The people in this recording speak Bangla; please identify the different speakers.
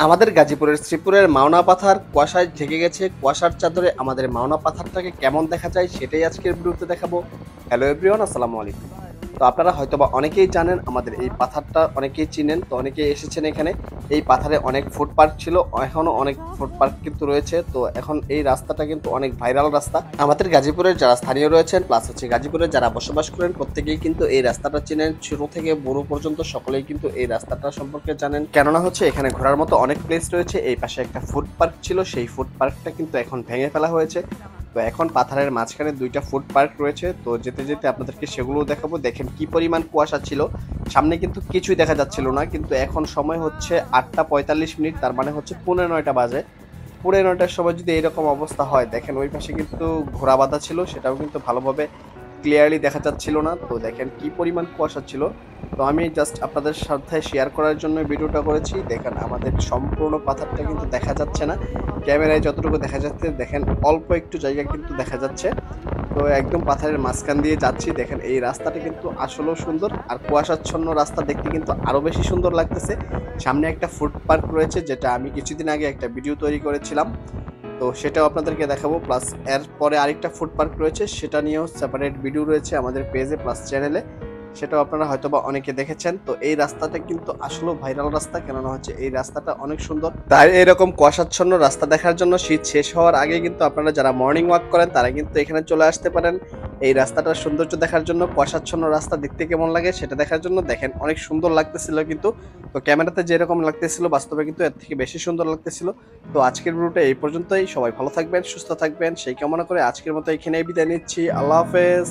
Speaker 1: আমাদের গাজীপুরের শ্রীপুরের মাওনা পাথার কুয়াশায় ঢেকে গেছে। কুয়াশার চাদরে আমাদের মাওনা পাথারটাকে কেমন দেখা যায় সেটাই আজকের ভিডিওতে দেখাবো। হ্যালো এভরিওয়ান, আসসালামু আলাইকুম। তো আপনারা হয়তোবা অনেকেই জানেন, আমাদের এই পাথারটা অনেকেই চিনেন, তো অনেকেই এসেছেন এখানে। এই পাথারে অনেক ফুড পার্ক ছিল, এখনো অনেক ফুড পার্ক কিন্তু রয়েছে। তো এখন এই রাস্তাটা কিন্তু অনেক ভাইরাল রাস্তা। আমাদের গাজীপুরের যারা স্থানীয় রয়েছেন প্লাস হচ্ছে গাজীপুরের যারা বসবাস করেন প্রত্যেকেই কিন্তু এই রাস্তাটা চিনেন। ছোট থেকে বড় পর্যন্ত সকলেই কিন্তু এই রাস্তাটা সম্পর্কে জানেন, কেননা হচ্ছে এখানে ঘোরার মতো অনেক প্লেস রয়েছে। এই পাশে একটা ফুড পার্ক ছিল, সেই ফুড পার্কটা কিন্তু এখন ভেঙে ফেলা হয়েছে। তো এখন পাথারের মাঝখানে দুইটা ফুড পার্ক রয়েছে। তো যেতে যেতে আপনাদেরকে সেগুলোও দেখাবো। দেখেন কি পরিমাণ কুয়াশা ছিল, সামনে কিন্তু কিছুই দেখা যাচ্ছিল না। কিন্তু এখন সময় হচ্ছে 8টা 45 মিনিট, তার মানে হচ্ছে 9:45 বাজে। 9:45টার সময় যদি এরকম অবস্থা হয়, দেখেন ওই পাশে কিন্তু ঘোড়া বাঁধা ছিল, সেটাও কিন্তু ভালোভাবে ক্লিয়ারলি দেখা যাচ্ছিল না। তো দেখেন কি পরিমাণ কুয়াশা ছিল। তো আমি জাস্ট আপনাদের সাথে শেয়ার করার জন্য ভিডিওটা করেছি। দেখেন আমাদের সম্পূর্ণ পাথরটা কিন্তু দেখা যাচ্ছে না, ক্যামেরায় যতটুকু দেখা যাচ্ছে দেখেন অল্প একটু জায়গা কিন্তু দেখা যাচ্ছে। তো একদম পাথরের মাঝখান দিয়ে যাচ্ছি। দেখেন এই রাস্তাটা কিন্তু আসলেও সুন্দর, আর কুয়াশাচ্ছন্ন রাস্তা দেখতে কিন্তু আরো বেশি সুন্দর লাগতেছে। সামনে একটা ফুড পার্ক রয়েছে, যেটা আমি কিছুদিন আগে একটা ভিডিও তৈরি করেছিলাম, তো সেটাও আপনাদেরকে দেখাবো। প্লাস এরপরে আরেকটা ফুড পার্ক রয়েছে, সেটা নিয়েও সেপারেট ভিডিও রয়েছে আমাদের পেজে প্লাস চ্যানেলে, সেটাও আপনারা হয়তোবা অনেকে দেখেছেন। তো এই রাস্তাটা কিন্তু আসলেও ভাইরাল রাস্তা, কেননা হচ্ছে এই রাস্তাটা অনেক সুন্দর। তাই এরকম কুয়াশাচ্ছন্ন রাস্তা দেখার জন্য শীত শেষ হওয়ার আগে কিন্তু আপনারা যারা মর্নিং ওয়াক করেন তারা কিন্তু এখানে চলে আসতে পারেন এই রাস্তাটার সৌন্দর্য দেখার জন্য। কুয়াশাচ্ছন্ন রাস্তা দেখতে কেমন লাগে সেটা দেখার জন্য। দেখেন অনেক সুন্দর লাগতেছিল কিন্তু, তো ক্যামেরাতে যেরকম লাগতেছিল বাস্তবে কিন্তু এর থেকে বেশি সুন্দর লাগতেছিল। তো আজকের ভিডিওটা এই পর্যন্তই। সবাই ভালো থাকবেন, সুস্থ থাকবেন সেই কামনা করে আজকের মতো এখানেই বিদায় নিচ্ছি। আল্লাহ হাফেজ।